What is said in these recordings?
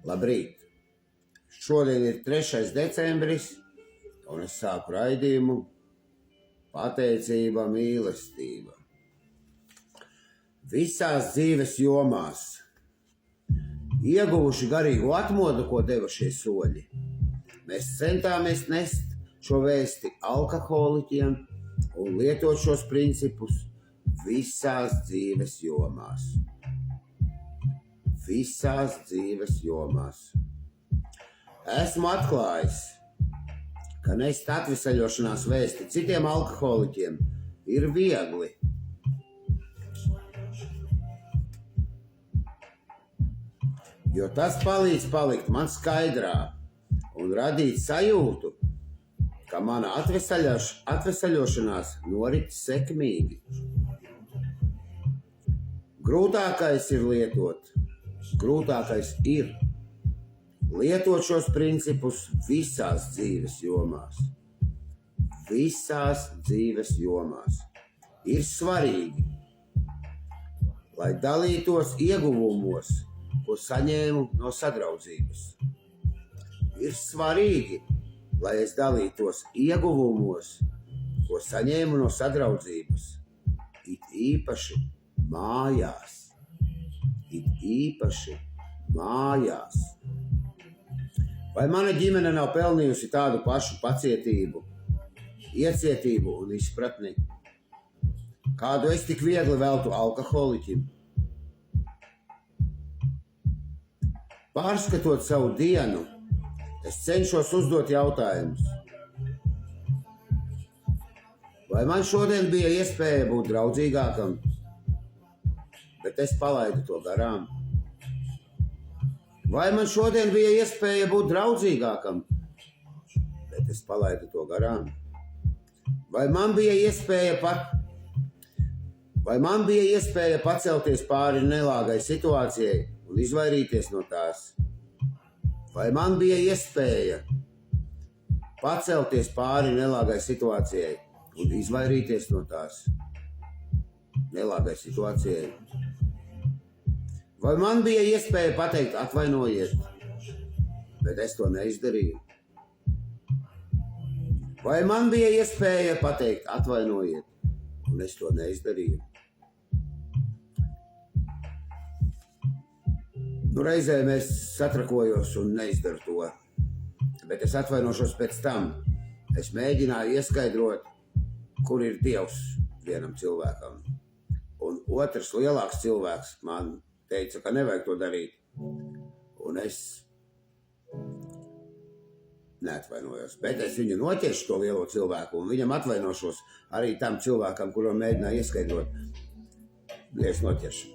Labrīt! Šodien ir 3. decembris, un es sāku raidījumu Pateicība, mīlestība. Visās dzīves jomās ieguvuši garīgu atmodu, ko deva šie soļi. Mēs centāmies nest šo vēsti alkoholiķiem un lietot šos principus visās dzīves jomās. Visās dzīves jomās. Esmu atklājis, ka nest atvesaļošanās vēsti citiem alkoholiķiem ir viegli. Jo tas palīdz palikt man skaidrā un radīt sajūtu, ka mana atvesaļošanās norit sekmīgi. Grūtākais ir lietot šos principus visās dzīves jomās. Visās dzīves jomās. Ir svarīgi, lai dalītos ieguvumos, ko saņēmu no sadraudzības. Ir svarīgi, lai es dalītos ieguvumos, ko saņēmu no sadraudzības. It īpaši mājās. Vai mana ģimene nav pelnījusi tādu pašu pacietību, iecietību un izpratni, kādu es tik viegli veltu alkoholiķim? Pārskatot savu dienu, es cenšos uzdot jautājumus. Vai man šodien bija iespēja būt draudzīgākam, bet es palaidu to garām? Vai man šodien bija iespēja būt draudzīgākam, bet es palaidu to garām? Vai man bija iespēja pacelties pāri nelāgai situācijai un izvairīties no tās? Vai man bija iespēja pacelties pāri nelāgai situācijai un izvairīties no tās? Nelāgai situācijai. Vai man bija iespēja pateikt atvainojiet, bet es to neizdarīju? Vai man bija iespēja pateikt atvainojiet, un es to neizdarīju? Reizēm es satrakojos un neizdaru to, bet es atvainošos pēc tam. Es mēģināju ieskaidrot, kur ir Dievs vienam cilvēkam. Un otrs lielāks cilvēks man teica, ka nevajag to darīt. Un es neatvainojos. Bet es viņu noķeršu to lielo cilvēku un viņam atvainošos arī tam cilvēkam, kuram mēģināju ieskaidrot. Es noķeršu.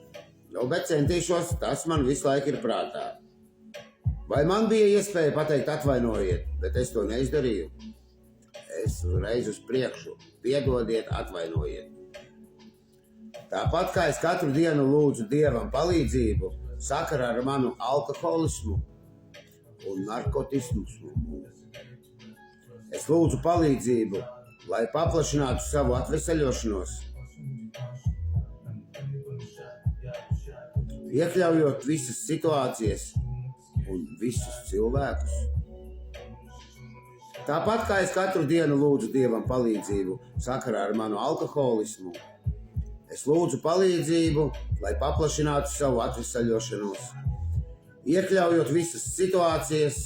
Bet centīšos, tas man visu laiku ir prātā. Vai man bija iespēja pateikt atvainojiet, bet es to neizdarīju? Es reiz uz priekšu. Piedodiet, atvainojiet. Tāpat kā es katru dienu lūdzu Dievam palīdzību sakarā ar manu alkoholismu un narkotismu. Es lūdzu palīdzību, lai paplašinātu savu atvesaļošanos, iekļaujot visas situācijas un visus cilvēkus. Tāpat kā es katru dienu lūdzu Dievam palīdzību sakarā ar manu alkoholismu, es lūdzu palīdzību, lai paplašinātu savu atvesaļošanos, iekļaujot visas situācijas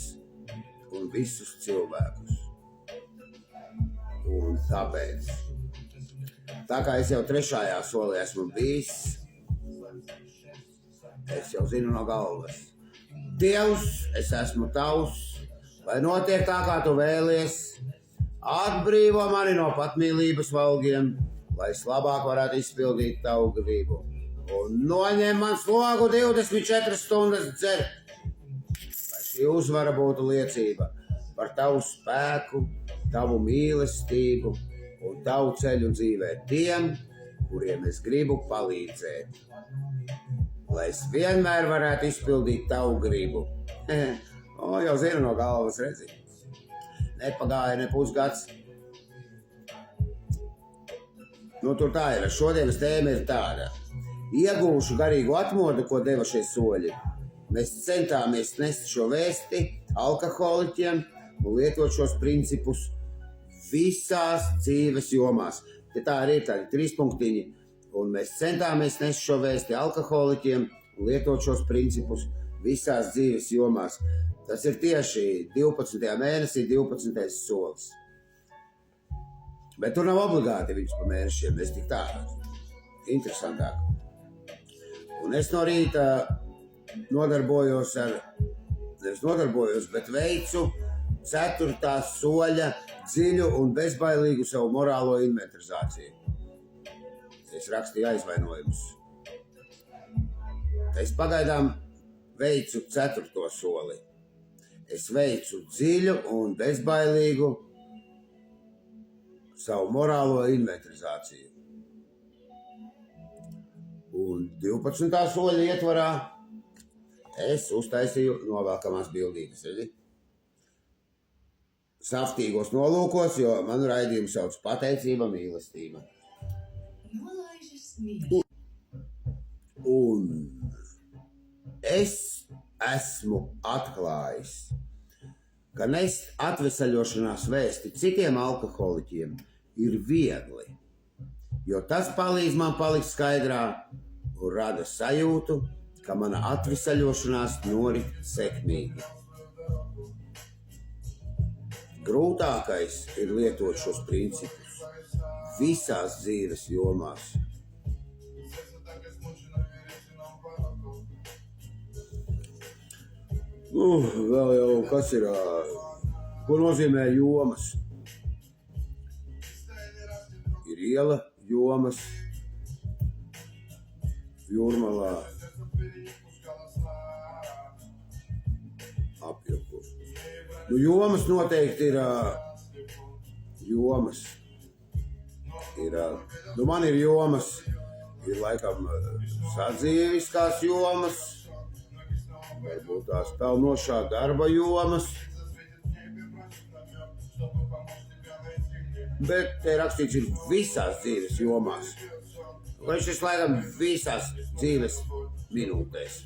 un visus cilvēkus. Un tāpēc, tā kā es jau 3. solī esmu bijis, es jau zinu no galvas. Dievs, es esmu tavs, lai notiek tā, kā tu vēlies, atbrīvo mani no patmīlības valgiem, lai es labāk varētu izpildīt tavu gribu. Un noņem man slogu 24 stundas dzert. Lai šī uzvara būtu liecība par tavu spēku, tavu mīlestību un tavu ceļu dzīvē tiem, kuriem es gribu palīdzēt. Lai es vienmēr varētu izpildīt tavu gribu. Jau zinu no galvas, redzi. Nepagāja ne pusgads. Tur tā ir. Šodienas tēma ir tāda. Iegūšu garīgu atmodu, ko deva šie soļi. Mēs centāmies nest šo vēsti alkoholiķiem un lietot šos principus visās dzīves jomās. Te tā arī ir tādi 3 punktiņi. Un mēs centāmies nest šo vēsti alkoholiķiem un lietot šos principus visās dzīves jomās. Tas ir tieši 12. mēnesī 12. solis. Bet tur nav obligāti viņš pa mēnešiem, es tik tā interesantāk. Un es no rīta nodarbojos ar, nevis nodarbojos, bet veicu 4. soļa dziļu un bezbailīgu savu morālo inventarizāciju. Es rakstīju aizvainojumus. Es pagaidām veicu 4. soli. Es veicu dziļu un bezbailīgu savu morālo inventarizāciju. Un 12. soļa ietvarā es uztaisīju novelkamās bildītes. Saftīgos nolūkos, jo manu raidījumu sauc pateicība, mīlestība. Un es esmu atklājis, ka nest atvesaļošanās vēsti citiem alkoholiķiem ir viegli, jo tas palīdz man palikt skaidrā un rada sajūtu, ka mana atvesaļošanās norit sekmīgi. Grūtākais ir lietot šos principus visās dzīves jomās. Vēl jau kas ir, ko nozīmē jomas? Ir iela, jomas, Jūrmalā, apjukurs. Jomas noteikti ir, jomas. Man ir jomas, ir laikam sadzīviskās jomas, varbūt tās pelnošā darba jomas, bet te rakstīts ir visās dzīves jomās. Vai šis laikam visās dzīves minūtēs.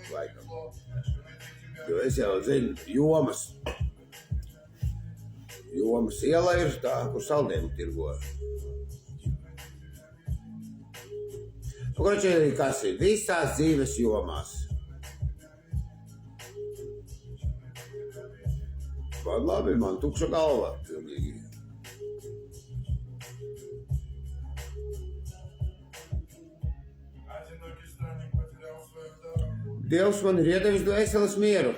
Laikam. Jo es jau zinu, jomas. Jomas iela ir tā, kur saldējumu tirgo. Kas ir visās dzīves jomās. Labi, man tukša galva. Pilnīgi. Dievs man ir iedevis dvēseles mieru.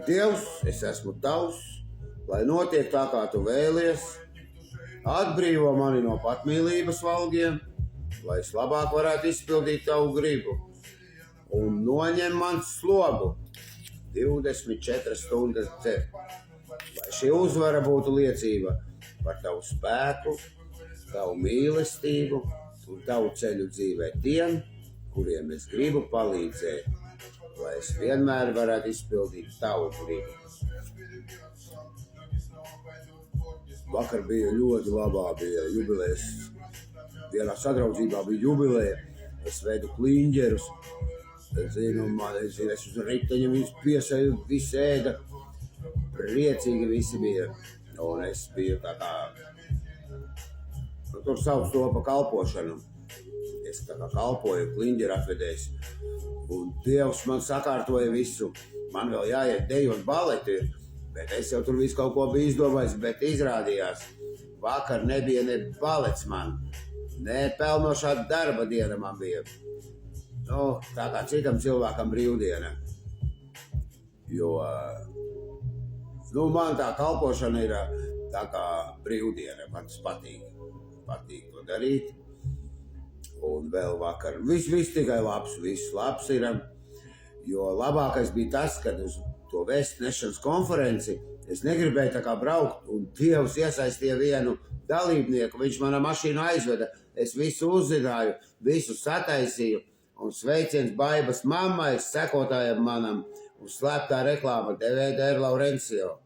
Dievs, es esmu tavs, lai notiek tā, kā tu vēlies, atbrīvo mani no patmīlības valgiem, lai es labāk varētu izpildīt tavu gribu, un noņem man slogu 24 stundas dzert, lai šī uzvara būtu liecība par tavu spēku, tavu mīlestību un tavu ceļu dzīvē tiem, kuriem es gribu palīdzēt, lai es vienmēr varētu izpildīt tavu gribu. Vakar bija ļoti labā, bija jubilejas, vienā sadraudzībā bija jubileja, es veidu kliņģerus, es uz riteņa viņus piesēju, visi ēda, priecīgi visi bija. Un es biju tā kā, tur sauc to pa kalpošanu. Es tā kā kalpoju, kliņģeru atvedējis. Un Dievs man sakārtoja visu. Man vēl jāiet dejot baleti, bet es jau tur visu kaut ko biju izdomājis, bet izrādījās. Vakar nebija ne balets man, ne pelnošā darba diena man bija. Tā kā citam cilvēkam brīvdiena. Jo man tā kalpošana ir tā kā brīvdiena, man tas patīk to darīt. Un vēl vakar, viss tikai labs, viss labs ir, jo labākais bija tas, kad uz to vēstu nešanas konferenci es negribēju tā kā braukt, un Dievs iesaistīja vienu dalībnieku, viņš manā mašīnu aizveda, es visu uzzināju, visu sataisīju, un sveiciens Baibas mammai, sekotājam manam, un slēptā reklāma DVD Laurencio.